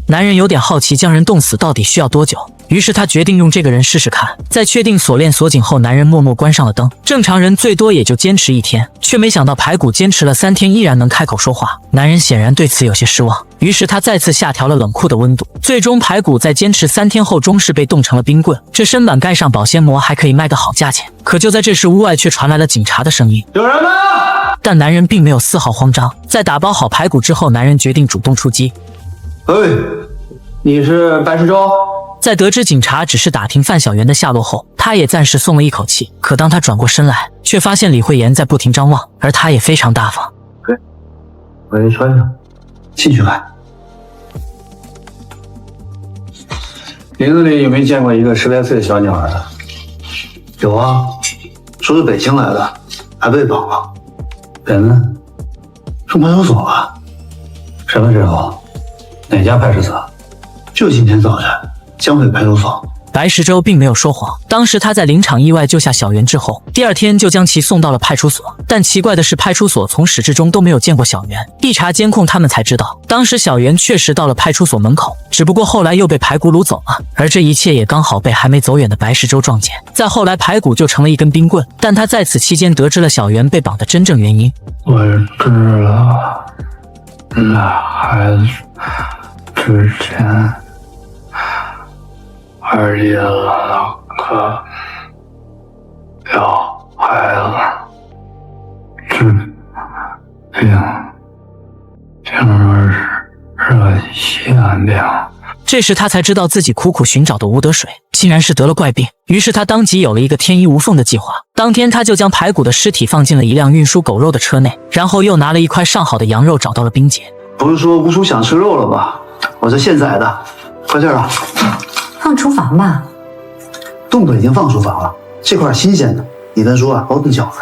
男人有点好奇将人冻死到底需要多久，于是他决定用这个人试试看。在确定锁链锁紧后，男人默默关上了灯。正常人最多也就坚持1天，却没想到排骨坚持了3天依然能开口说话。男人显然对此有些失望，于是他再次下调了冷库的温度。最终排骨在坚持3天后终是被冻成了冰棍，这身板盖上保鲜膜还可以卖个好价钱。可就在这时，屋外却传来了警察的声音：有人吗？但男人并没有丝毫慌张。在打包好排骨之后，男人决定主动出击。你是白石洲？在得知警察只是打听范小媛的下落后，他也暂时松了一口气。可当他转过身来，却发现李慧妍在不停张望，而他也非常大方。我给你穿上，进去吧。林子里有没有见过一个10来岁的小女孩的？有啊，说是北京来的，还被绑了。人呢？送派出所了。什么时候？哪家派出所？就今天早晨，江北派出所。白石洲并没有说谎，当时他在临场意外救下小袁之后，第2天就将其送到了派出所。但奇怪的是，派出所从始至终都没有见过小袁。一查监控，他们才知道，当时小袁确实到了派出所门口，只不过后来又被排骨掳走了。而这一切也刚好被还没走远的白石洲撞见。再后来，排骨就成了一根冰棍，但他在此期间得知了小袁被绑的真正原因。我知了，那孩子之前二爷了个小孩子治病，竟然是热限病。这时他才知道自己苦苦寻找的吴德水竟然是得了怪病，于是他当即有了一个天衣无缝的计划。当天他就将排骨的尸体放进了一辆运输狗肉的车内，然后又拿了一块上好的羊肉找到了冰姐。不是说吴叔想吃肉了吧？我这现宰的，快点啊！放厨房吧。冻的已经放厨房了，这块新鲜的。你跟叔啊，包炖饺子。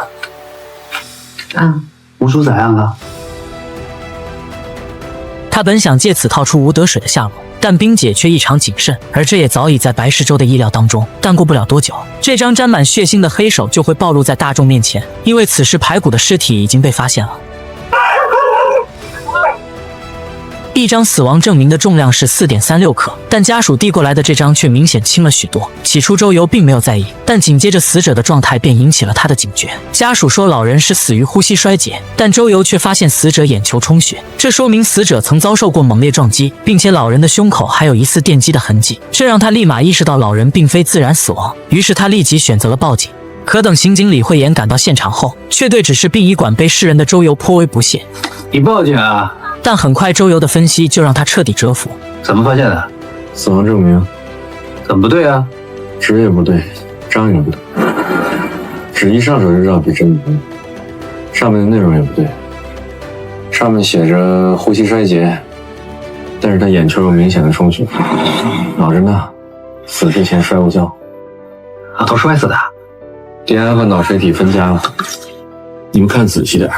吴叔咋样了？他本想借此套出吴德水的下落，但冰姐却异常谨慎，而这也早已在白石洲的意料当中。但过不了多久，这张沾满血腥的黑手就会暴露在大众面前，因为此时排骨的尸体已经被发现了。一张死亡证明的重量是4.36克，但家属递过来的这张却明显轻了许多。起初周游并没有在意，但紧接着死者的状态便引起了他的警觉。家属说老人是死于呼吸衰竭，但周游却发现死者眼球充血，这说明死者曾遭受过猛烈撞击，并且老人的胸口还有疑似电击的痕迹，这让他立马意识到老人并非自然死亡，于是他立即选择了报警。可等刑警李慧妍赶到现场后，却对只是殡仪馆被世人的周游颇为不屑。你报警啊？但很快周游的分析就让他彻底折服。怎么发现的？死亡证明怎么不对啊？纸也不对，章也不对，纸一上手就知道比真不对，上面的内容也不对，上面写着呼吸衰竭，但是他眼球有明显的充血，老人呢死之前摔过跤，都摔死的。DNA 和脑垂体分家了，你们看仔细点。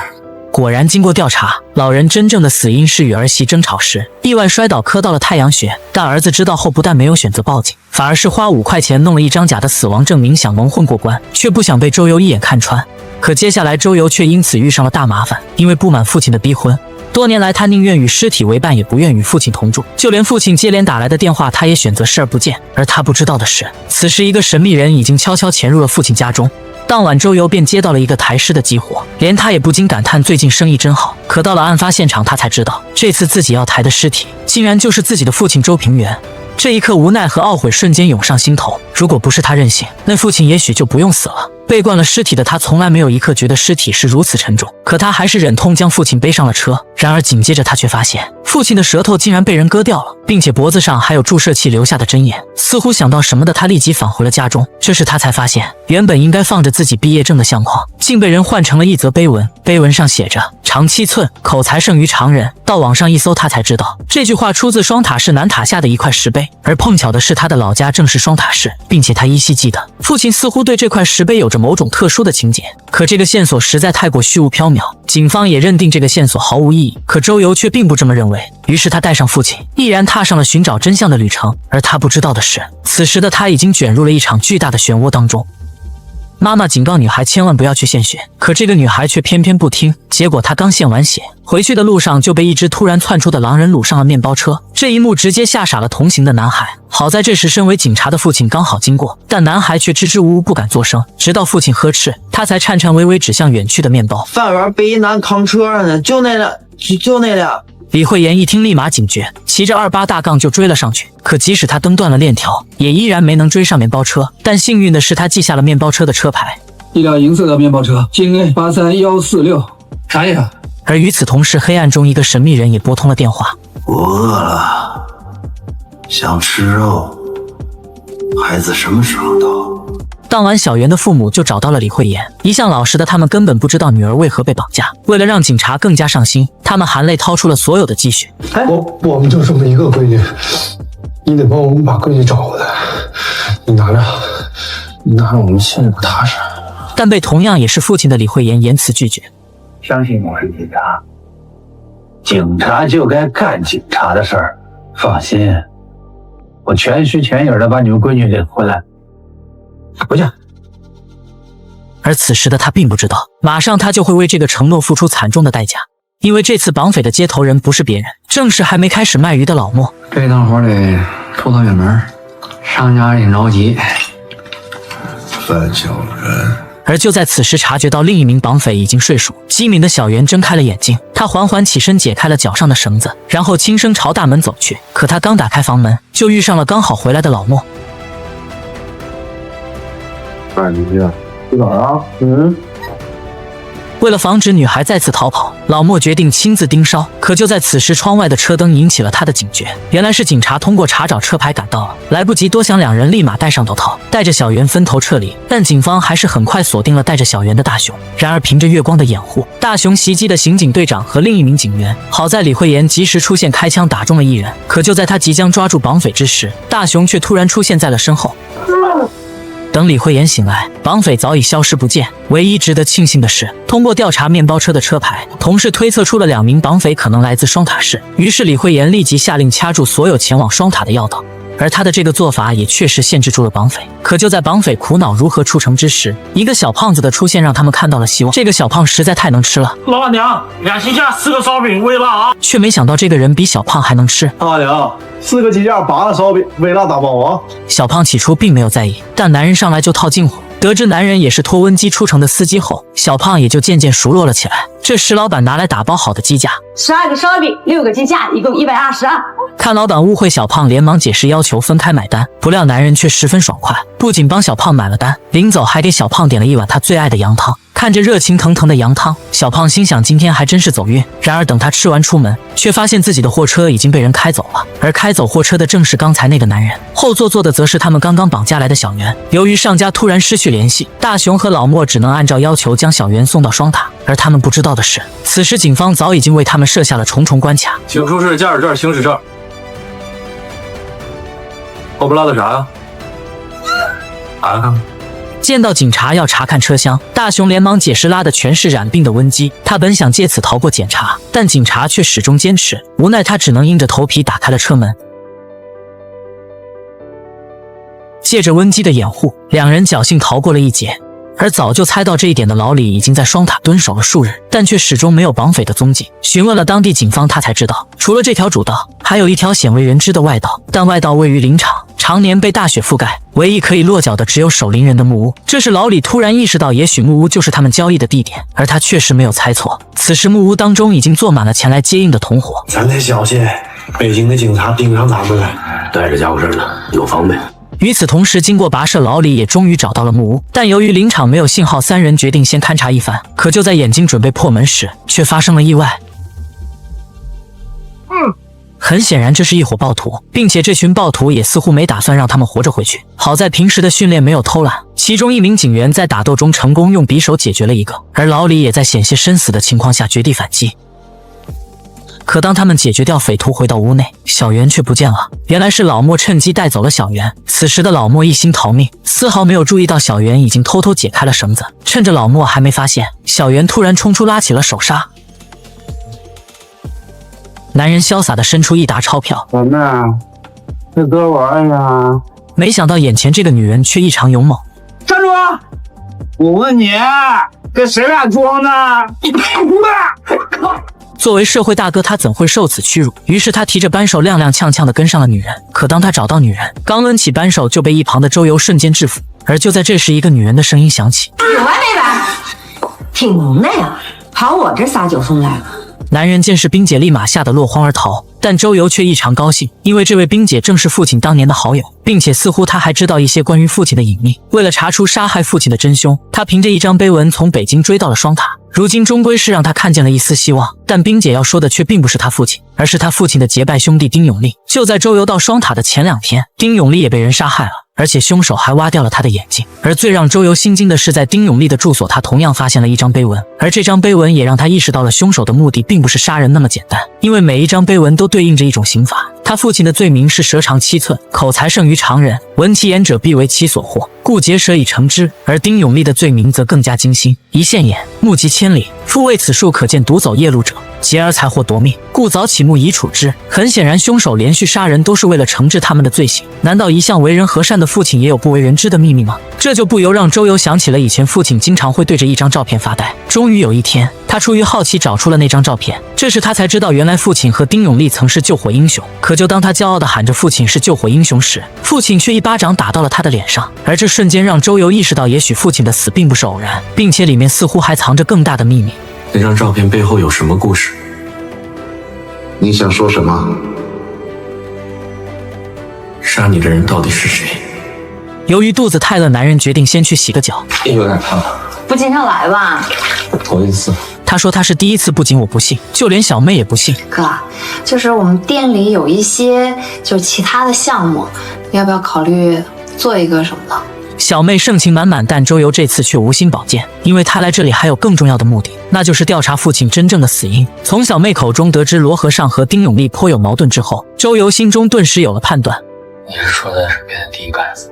果然，经过调查，老人真正的死因是与儿媳争吵时意外摔倒磕到了太阳穴。但儿子知道后，不但没有选择报警，反而是花5块钱弄了一张假的死亡证明，想蒙混过关，却不想被周游一眼看穿。可接下来，周游却因此遇上了大麻烦，因为不满父亲的逼婚。多年来，他宁愿与尸体为伴，也不愿与父亲同住，就连父亲接连打来的电话，他也选择视而不见。而他不知道的是，此时一个神秘人已经悄悄潜入了父亲家中。当晚，周游便接到了一个抬尸的急活，连他也不禁感叹最近生意真好。可到了案发现场，他才知道，这次自己要抬的尸体，竟然就是自己的父亲周平原。这一刻，无奈和懊悔瞬间涌上心头。如果不是他任性，那父亲也许就不用死了。背惯了尸体的他，从来没有一刻觉得尸体是如此沉重。可他还是忍痛将父亲背上了车。然而紧接着，他却发现父亲的舌头竟然被人割掉了，并且脖子上还有注射器留下的针眼。似乎想到什么的他，立即返回了家中。这时他才发现，原本应该放着自己毕业证的相框，竟被人换成了一则碑文。碑文上写着：长7寸，口才胜于常人。到网上一搜，他才知道这句话出自双塔市南塔下的一块石碑，而碰巧的是他的老家正是双塔市，并且他依稀记得父亲似乎对这块石碑有着某种特殊的情结。可这个线索实在太过虚无缥缈，警方也认定这个线索毫无意义。可周游却并不这么认为，于是他带上父亲，毅然踏上了寻找真相的旅程。而他不知道的是，此时的他已经卷入了一场巨大的漩涡当中。妈妈警告女孩千万不要去献血，可这个女孩却偏偏不听。结果她刚献完血，回去的路上就被一只突然窜出的狼人掳上了面包车。这一幕直接吓傻了同行的男孩。好在这时身为警察的父亲刚好经过，但男孩却支支吾吾不敢作声，直到父亲呵斥，他才颤颤巍巍指向远去的面包。饭员被一男扛车上呢，就那辆。李慧妍一听立马警觉，骑着28大杠就追了上去。可即使他蹬断了链条，也依然没能追上面包车。但幸运的是，他记下了面包车的车牌，一辆银色的面包车，京 A 83146，查一查。而与此同时，黑暗中一个神秘人也拨通了电话。我饿了，想吃肉。孩子什么时候到？当晚，小袁的父母就找到了李慧妍。一向老实的他们根本不知道女儿为何被绑架。为了让警察更加上心，他们含泪掏出了所有的积蓄。我们就这么一个闺女，你得帮我们把闺女找回来。你拿着，我们心里不踏实。但被同样也是父亲的李慧妍严词拒绝。相信我是警察，警察就该干警察的事儿。放心，我全虚全影的把你们闺女领回来。回去。而此时的他并不知道，马上他就会为这个承诺付出惨重的代价。因为这次绑匪的接头人不是别人，正是还没开始卖鱼的老莫。这趟活得突到远门，商家也着急。范小人。而就在此时，察觉到另一名绑匪已经睡熟，机敏的小袁睁开了眼睛，他缓缓起身，解开了脚上的绳子，然后轻声朝大门走去。可他刚打开房门，就遇上了刚好回来的老莫。你呀，去哪儿啊？为了防止女孩再次逃跑，老莫决定亲自盯梢。可就在此时，窗外的车灯引起了他的警觉。原来是警察通过查找车牌赶到了，来不及多想，两人立马戴上头套，带着小袁分头撤离。但警方还是很快锁定了带着小袁的大雄。然而凭着月光的掩护，大雄袭击了刑警队长和另一名警员。好在李慧妍及时出现，开枪打中了一人。可就在他即将抓住绑匪之时，大雄却突然出现在了身后。等李慧妍醒来，绑匪早已消失不见。唯一值得庆幸的是，通过调查面包车的车牌，同事推测出了2名绑匪可能来自双塔市。于是李慧妍立即下令掐住所有前往双塔的要道。而他的这个做法也确实限制住了绑匪。可就在绑匪苦恼如何出城之时，一个小胖子的出现让他们看到了希望。这个小胖实在太能吃了，老板娘，2星价4个烧饼，微辣啊！却没想到这个人比小胖还能吃。老板娘，4个鸡架8个烧饼，微辣大包啊！小胖起初并没有在意，但男人上来就套近乎。得知男人也是托温机出城的司机后，小胖也就渐渐熟络了起来。这时老板拿来打包好的鸡架，12个烧饼，6个鸡架，一共122。看老板误会小胖，连忙解释要求分开买单，不料男人却十分爽快，不仅帮小胖买了单，临走还给小胖点了一碗他最爱的羊汤。看着热情腾腾的羊汤，小胖心想今天还真是走运。然而等他吃完出门，却发现自己的货车已经被人开走了，而开走货车的正是刚才那个男人，后座坐的则是他们刚刚绑架来的小袁。由于上家突然失去联系，大雄和老莫只能按照要求将小袁送到双塔。而他们不知道的是，此时警方早已经为他们设下了重重关卡。请出示驾驶证、行驶证。后边拉的啥呀？查看看。见到警察要查看车厢，大雄连忙解释拉的全是染病的温基，他本想借此逃过检查，但警察却始终坚持，无奈他只能硬着头皮打开了车门。借着温基的掩护，两人侥幸逃过了一劫。而早就猜到这一点的老李已经在双塔蹲守了数日，但却始终没有绑匪的踪迹。询问了当地警方，他才知道，除了这条主道，还有一条鲜为人知的外道，但外道位于林场，常年被大雪覆盖，唯一可以落脚的只有守林人的木屋。这时老李突然意识到，也许木屋就是他们交易的地点，而他确实没有猜错。此时木屋当中已经坐满了前来接应的同伙。咱得小心，北京的警察盯上咱们了，带着家伙事呢，有防备。与此同时，经过跋涉，老李也终于找到了木屋，但由于林场没有信号，3人决定先勘察一番。可就在眼睛准备破门时，却发生了意外。很显然，这是一伙暴徒，并且这群暴徒也似乎没打算让他们活着回去。好在平时的训练没有偷懒，其中一名警员在打斗中成功用匕首解决了一个，而老李也在险些身死的情况下绝地反击。可当他们解决掉匪徒，回到屋内，小袁却不见了。原来是老莫趁机带走了小袁。此时的老莫一心逃命，丝毫没有注意到小袁已经偷偷解开了绳子。趁着老莫还没发现，小袁突然冲出，拉起了手刹。男人潇洒地伸出一沓钞票，老妹儿，这多玩呀！没想到眼前这个女人却异常勇猛。站住啊！我问你，跟谁俩装呢？作为社会大哥，他怎会受此屈辱？于是他提着扳手踉踉跄跄地跟上了女人。可当他找到女人，刚抡起扳手，就被一旁的周游瞬间制服。而就在这时，一个女人的声音响起：“有完没完？挺能耐呀，跑我这撒酒送来了。”男人见是冰姐，立马吓得落荒而逃。但周游却异常高兴，因为这位冰姐正是父亲当年的好友，并且似乎他还知道一些关于父亲的隐秘。为了查出杀害父亲的真凶，他凭着一张碑文从北京追到了双塔。如今终归是让他看见了一丝希望，但冰姐要说的却并不是他父亲，而是他父亲的结拜兄弟丁永利。就在周游到双塔的前2天，丁永利也被人杀害了，而且凶手还挖掉了他的眼睛。而最让周游心惊的是，在丁永利的住所，他同样发现了一张碑文，而这张碑文也让他意识到了凶手的目的并不是杀人那么简单，因为每一张碑文都对应着一种刑罚。他父亲的罪名是舌长7寸，口才胜于常人，闻其言者必为其所惑，故结舌以成之。而丁永利的罪名则更加惊心，一现眼，目及千里，复为此数，可见独走夜路者劫而财或夺命，故早起目以处之。很显然，凶手连续杀人都是为了惩治他们的罪行。难道一向为人和善的父亲也有不为人知的秘密吗？这就不由让周游想起了以前父亲经常会对着一张照片发呆。终于有一天，他出于好奇找出了那张照片，这时他才知道原来父亲和丁永利曾是救火英雄。可就当他骄傲地喊着父亲是救火英雄时，父亲却一巴掌打到了他的脸上。而这瞬间让周游意识到，也许父亲的死并不是偶然，并且里面似乎还藏着更大的秘密。那张照片背后有什么故事？你想说什么？杀你的人到底是谁？由于肚子太饿，男人决定先去洗个脚。有点怕，不经常来吧？头一次。他说他是第一次，不仅我不信，就连小妹也不信。哥，就是我们店里有一些就是其他的项目，要不要考虑做一个什么的？小妹盛情满满，但周游这次却无心保健，因为他来这里还有更重要的目的，那就是调查父亲真正的死因。从小妹口中得知罗和尚和丁永利颇有矛盾之后，周游心中顿时有了判断。你是说在身边的第一个孩子？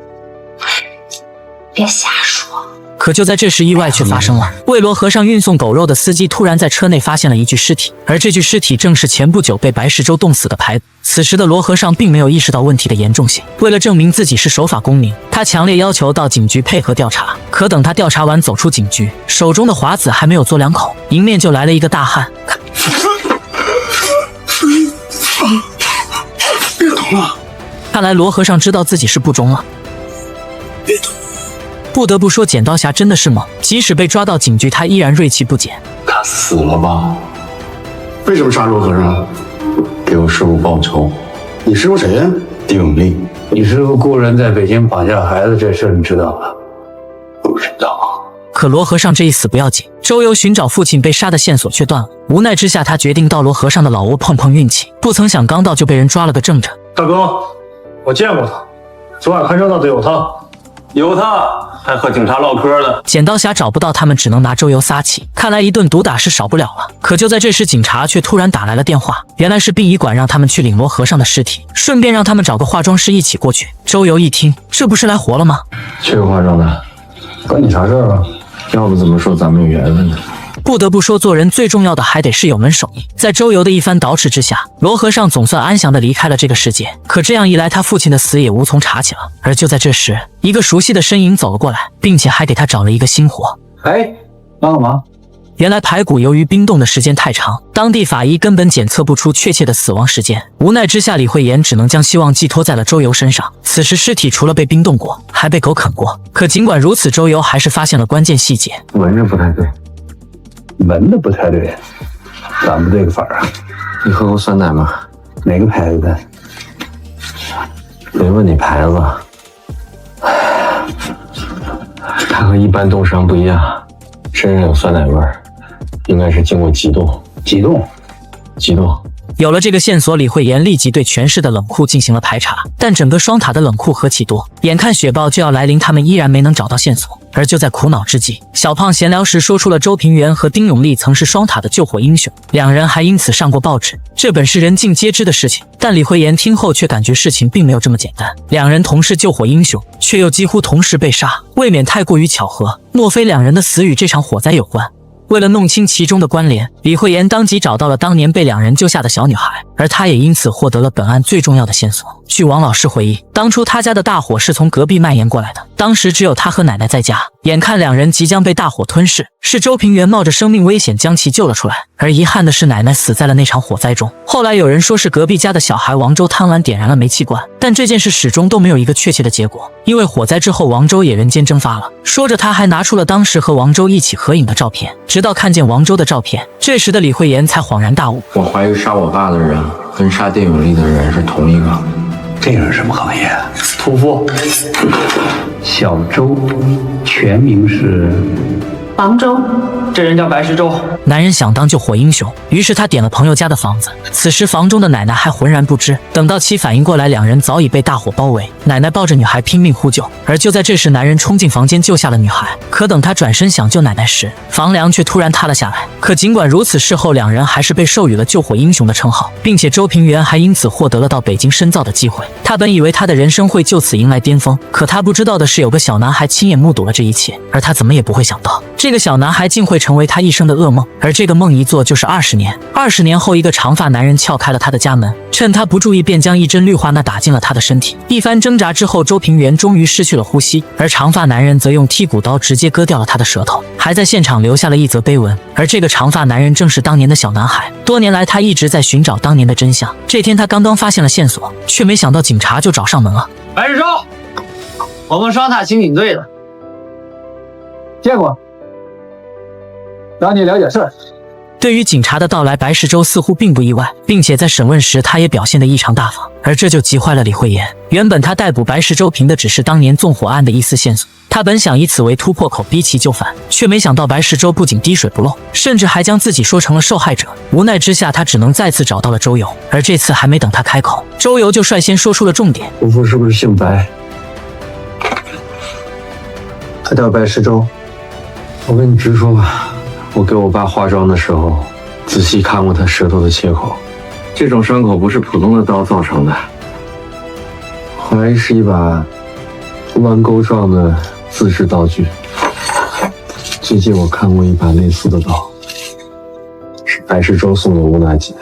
别瞎说。可就在这时，意外却发生了。为罗和尚运送狗肉的司机突然在车内发现了一具尸体，而这具尸体正是前不久被白石洲冻死的排骨。此时的罗和尚并没有意识到问题的严重性，为了证明自己是守法公民，他强烈要求到警局配合调查。可等他调查完走出警局，手中的华子还没有嘬2口，迎面就来了一个大汉。别动了！看来罗和尚知道自己是不忠了。别动！不得不说，剪刀侠真的是猛，即使被抓到警局，他依然锐气不减。他死了吧？为什么杀罗和尚？给我师傅报仇。你师傅谁呀？丁永利。你师傅雇人在北京绑架孩子这事你知道吧？不知道。可罗和尚这一死不要紧，周游寻找父亲被杀的线索却断了。无奈之下，他决定到罗和尚的老窝碰碰运气。不曾想刚到就被人抓了个正着。大哥，我见过他，昨晚看热闹的有他。有他，还和警察唠嗑呢。剪刀侠找不到他们，只能拿周游撒气。看来一顿毒打是少不了了。可就在这时，警察却突然打来了电话，原来是殡仪馆让他们去领罗和尚的尸体，顺便让他们找个化妆师一起过去。周游一听，这不是来活了吗？去个化妆的，关你啥事儿啊？要不怎么说咱们有缘分呢？不得不说，做人最重要的还得是有门手艺。在周游的一番捯饬之下，罗和尚总算安详地离开了这个世界。可这样一来，他父亲的死也无从查起了。而就在这时，一个熟悉的身影走了过来，并且还给他找了一个新活。哎，帮个忙。原来排骨由于冰冻的时间太长，当地法医根本检测不出确切的死亡时间。无奈之下，李慧妍只能将希望寄托在了周游身上。此时尸体除了被冰冻过，还被狗啃过。可尽管如此，周游还是发现了关键细节，闻着不太对。闻的不太对，咱不这个法儿啊？你喝过酸奶吗？哪个牌子的？没问你牌子。它和一般冻伤不一样，身上有酸奶味儿，应该是经过急冻。急冻。有了这个线索，李慧妍立即对全市的冷库进行了排查，但整个双塔的冷库何其多，眼看雪豹就要来临，他们依然没能找到线索。而就在苦恼之际，小胖闲聊时说出了周平原和丁永利曾是双塔的救火英雄，两人还因此上过报纸。这本是人尽皆知的事情，但李慧妍听后却感觉事情并没有这么简单。两人同是救火英雄，却又几乎同时被杀，未免太过于巧合。莫非两人的死与这场火灾有关？为了弄清其中的关联，李慧妍当即找到了当年被两人救下的小女孩，而她也因此获得了本案最重要的线索。据王老师回忆，当初他家的大火是从隔壁蔓延过来的，当时只有他和奶奶在家，眼看两人即将被大火吞噬，是周平原冒着生命危险将其救了出来。而遗憾的是，奶奶死在了那场火灾中。后来有人说是隔壁家的小孩王周贪玩点燃了煤气罐，但这件事始终都没有一个确切的结果。因为火灾之后，王周也人间蒸发了。说着，他还拿出了当时和王周一起合影的照片，直到看见王周的照片，这时的李慧妍才恍然大悟。我怀疑杀我爸的人跟杀丁永利的人是同一个。这人什么行业？屠夫。小周，全名是房周，这人叫白石洲。男人想当救火英雄，于是他点了朋友家的房子。此时房中的奶奶还浑然不知，等到其反应过来，两人早已被大火包围。奶奶抱着女孩拼命呼救，而就在这时，男人冲进房间救下了女孩。可等他转身想救奶奶时，房梁却突然塌了下来。可尽管如此，事后两人还是被授予了救火英雄的称号，并且周平原还因此获得了到北京深造的机会。他本以为他的人生会就此迎来巅峰，可他不知道的是，有个小男孩亲眼目睹了这一切，而他怎么也不会想到，这个小男孩竟会成为他一生的噩梦。而这个梦一做就是20年。20年后，一个长发男人撬开了他的家门，趁他不注意，便将一针氯化钠打进了他的身体。一番挣扎之后，周平原终于失去了呼吸，而长发男人则用剔骨刀直接割掉了他的舌头，还在现场留下了一则碑文。而这个长发男人正是当年的小男孩。多年来，他一直在寻找当年的真相。这天，他刚刚发现了线索，却没想到警察就找上门了。白石洲，我们双塔刑警队的，见过，让你了解事儿。对于警察的到来，白石洲似乎并不意外，并且在审问时他也表现得异常大方，而这就急坏了李慧妍。原本他逮捕白石洲凭的只是当年纵火案的一丝线索，他本想以此为突破口逼其就范，却没想到白石洲不仅滴水不漏，甚至还将自己说成了受害者。无奈之下，他只能再次找到了周游，而这次还没等他开口，周游就率先说出了重点。屠夫是不是姓白？他叫白石洲。我跟你直说吧，我给我爸化妆的时候，仔细看过他舌头的切口，这种伤口不是普通的刀造成的，怀疑是一把弯钩状的自制刀具。最近我看过一把类似的刀，是白石洲送给吴大姐的。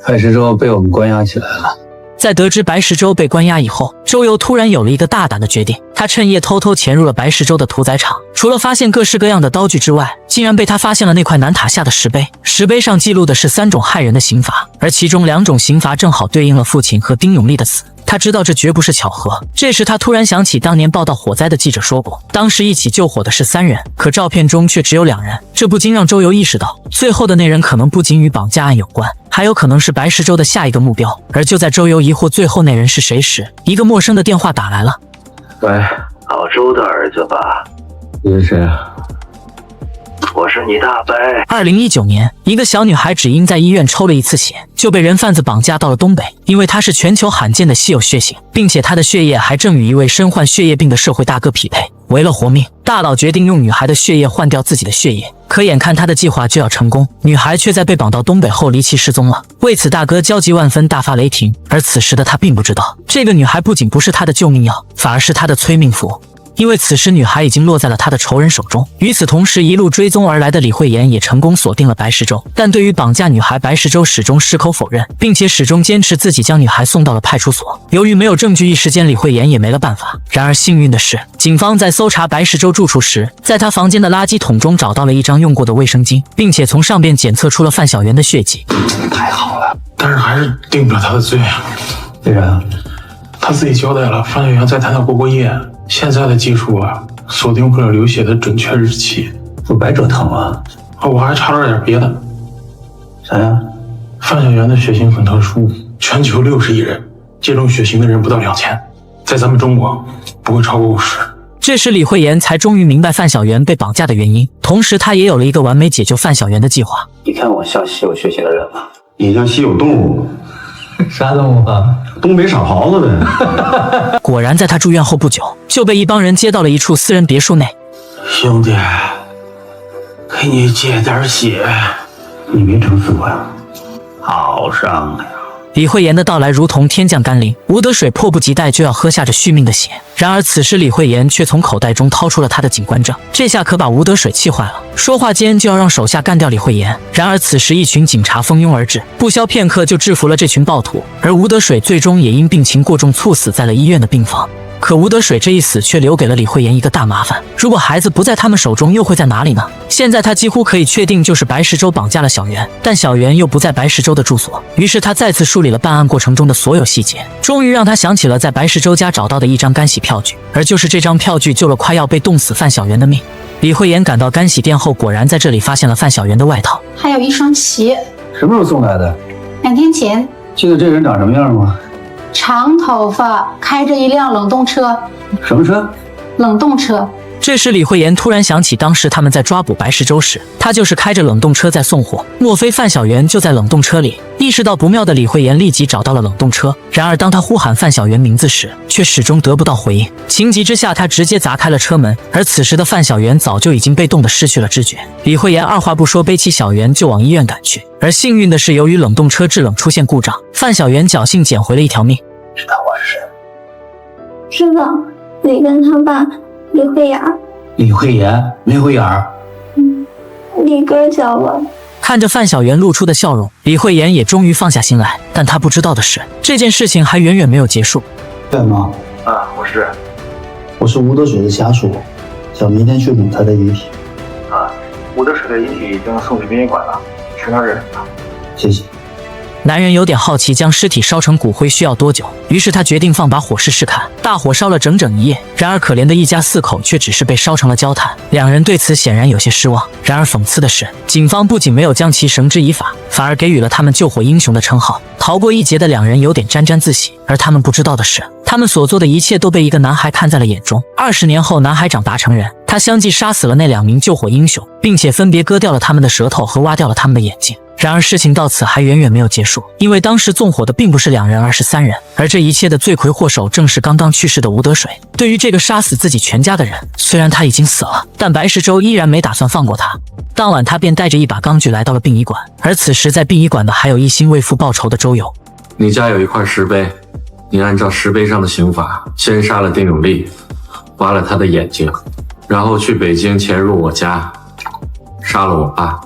白石洲被我们关押起来了。在得知白石洲被关押以后，周游突然有了一个大胆的决定。他趁夜偷偷潜入了白石洲的屠宰场，除了发现各式各样的刀具之外，竟然被他发现了那块南塔下的石碑。石碑上记录的是3种害人的刑罚，而其中2种刑罚正好对应了父亲和丁永利的死。他知道这绝不是巧合。这时他突然想起当年报道火灾的记者说过，当时一起救火的是3人，可照片中却只有2人。这不禁让周游意识到，最后的那人可能不仅与绑架案有关，还有可能是白石洲的下一个目标。而就在周游疑惑最后那人是谁时，一个陌生的电话打来了。喂，老周的儿子吧？你是谁啊？我是你大伯。2019年，一个小女孩只因在医院抽了一次血，就被人贩子绑架到了东北。因为她是全球罕见的稀有血型，并且她的血液还正与一位身患血液病的社会大哥匹配。为了活命，大佬决定用女孩的血液换掉自己的血液。可眼看他的计划就要成功，女孩却在被绑到东北后离奇失踪了。为此，大哥焦急万分，大发雷霆。而此时的他并不知道，这个女孩不仅不是他的救命药，反而是他的催命符。因为此时女孩已经落在了他的仇人手中。与此同时，一路追踪而来的李慧妍也成功锁定了白石洲，但对于绑架女孩，白石洲始终矢口否认，并且始终坚持自己将女孩送到了派出所。由于没有证据，一时间李慧妍也没了办法。然而幸运的是，警方在搜查白石洲住处时，在他房间的垃圾桶中找到了一张用过的卫生巾，并且从上边检测出了范小元的血迹。太好了，但是还是定不了他的罪啊。为啥？他自己交代了，范小元在潭岛过夜。现在的技术啊，锁定不了流血的准确日期，不白折腾了。我还查了点别的。啥呀？范小元的血型很特殊，全球60亿人，这种血型的人不到2000，在咱们中国不会超过50。这时李慧妍才终于明白范小元被绑架的原因，同时她也有了一个完美解救范小元的计划。你看我像稀有血型的人吗？你像稀有动物。啥动物啊？东北傻狍子呗。果然，在他住院后不久，就被一帮人接到了一处私人别墅内。兄弟，给你借点血。你没整死我呀？好商量。李慧妍的到来如同天降甘霖，吴德水迫不及待就要喝下这续命的血。然而此时李慧妍却从口袋中掏出了她的警官证，这下可把吴德水气坏了，说话间就要让手下干掉李慧妍。然而此时一群警察蜂拥而至，不消片刻就制服了这群暴徒，而吴德水最终也因病情过重猝死在了医院的病房。可吴德水这一死却留给了李慧妍一个大麻烦，如果孩子不在他们手中，又会在哪里呢？现在他几乎可以确定就是白石洲绑架了小袁，但小袁又不在白石洲的住所，于是他再次梳理了办案过程中的所有细节，终于让他想起了在白石洲家找到的一张干洗票据，而就是这张票据救了快要被冻死范小袁的命。李慧妍赶到干洗店后，果然在这里发现了范小袁的外套，还有一双鞋。什么时候送来的2天前。记得这人长什么样吗？长头发，开着一辆冷冻车。什么车？冷冻车。这时李慧妍突然想起当时他们在抓捕白石洲时，他就是开着冷冻车在送货，莫非范小袁就在冷冻车里？意识到不妙的李慧妍立即找到了冷冻车，然而当他呼喊范小袁名字时，却始终得不到回应。情急之下，他直接砸开了车门，而此时的范小袁早就已经被冻得失去了知觉。李慧妍二话不说背起小袁就往医院赶去，而幸运的是，由于冷冻车制冷出现故障，范小袁侥幸捡回了一条命。知道我是谁？知道，李根他爸李慧妍。李慧妍，没慧眼儿。李哥教我。看着范小袁露出的笑容，李慧妍也终于放下心来。但她不知道的是，这件事情还远远没有结束。对吗？啊，我是吴德水的家属，想明天去领他的遗体。啊，吴德水的遗体已经送去殡仪馆了，去那儿认领了。谢谢。男人有点好奇将尸体烧成骨灰需要多久，于是他决定放把火试试看。大火烧了整整一夜，然而可怜的一家4口却只是被烧成了焦炭，两人对此显然有些失望。然而讽刺的是，警方不仅没有将其绳之以法，反而给予了他们救火英雄的称号。逃过一劫的两人有点沾沾自喜，而他们不知道的是，他们所做的一切都被一个男孩看在了眼中。20年后，男孩长大成人，他相继杀死了那2名救火英雄，并且分别割掉了他们的舌头和挖掉了他们的眼睛。然而事情到此还远远没有结束，因为当时纵火的并不是2人，而是3人，而这一切的罪魁祸首正是刚刚去世的吴德水。对于这个杀死自己全家的人，虽然他已经死了，但白石洲依然没打算放过他。当晚他便带着一把钢锯来到了殡仪馆，而此时在殡仪馆的还有一心为父报仇的周游。你家有一块石碑，你按照石碑上的刑法，先杀了丁永利，挖了他的眼睛，然后去北京潜入我家，杀了我爸。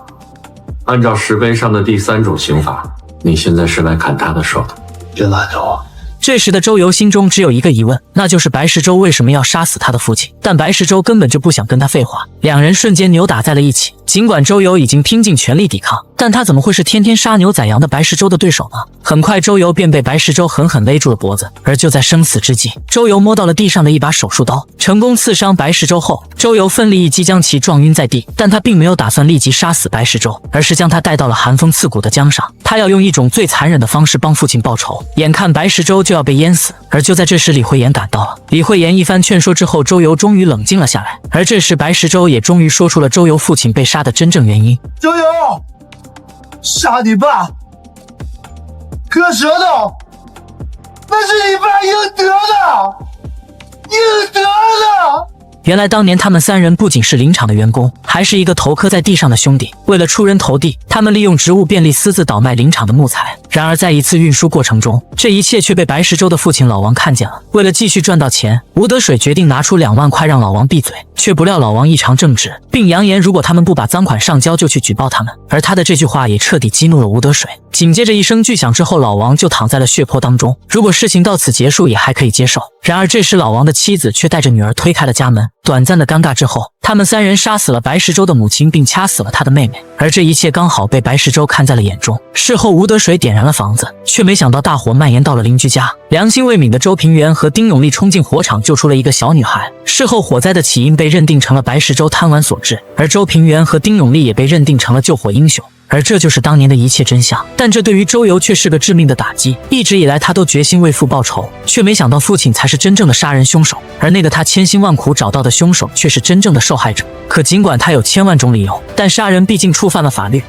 按照石碑上的第3种刑法，你现在是来砍他的手的。别拦着我！这时的周游心中只有一个疑问，那就是白石洲为什么要杀死他的父亲？但白石洲根本就不想跟他废话，两人瞬间扭打在了一起。尽管周游已经拼尽全力抵抗，但他怎么会是天天杀牛宰羊的白石洲的对手呢？很快周游便被白石洲狠狠勒住了脖子，而就在生死之际，周游摸到了地上的一把手术刀，成功刺伤白石洲后，周游奋力一击将其撞晕在地，但他并没有打算立即杀死白石洲，而是将他带到了寒风刺骨的江上，他要用一种最残忍的方式帮父亲报仇。眼看白石洲就要被淹死，而就在这时李慧妍赶到了。李慧妍一番劝说之后，周游终于冷静了下来，而这时白石洲也终于说出了周游父亲被杀的真正原因。周游，杀你爸，割舌头，那是你爸应得的，应得的。原来当年他们3人不仅是林场的员工，还是一个头磕在地上的兄弟。为了出人头地，他们利用职务便利私自倒卖林场的木材。然而在一次运输过程中，这一切却被白石洲的父亲老王看见了。为了继续赚到钱，吴德水决定拿出2万块让老王闭嘴，却不料老王异常正直，并扬言如果他们不把赃款上交就去举报他们。而他的这句话也彻底激怒了吴德水。紧接着一声巨响之后，老王就躺在了血泊当中。如果事情到此结束也还可以接受，然而这时老王的妻子却带着女儿推开了家门。短暂的尴尬之后，他们3人杀死了白石洲的母亲，并掐死了他的妹妹，而这一切刚好被白石洲看在了眼中。事后吴德水点燃了房子，却没想到大火蔓延到了邻居家。良心未泯的周平原和丁永利冲进火场救出了一个小女孩。事后火灾的起因被认定成了白石洲贪玩所致，而周平原和丁永利也被认定成了救火英雄。而这就是当年的一切真相，但这对于周游却是个致命的打击。一直以来他都决心为父报仇，却没想到父亲才是真正的杀人凶手，而那个他千辛万苦找到的凶手却是真正的受害者。可尽管他有千万种理由，但杀人毕竟触犯了法律，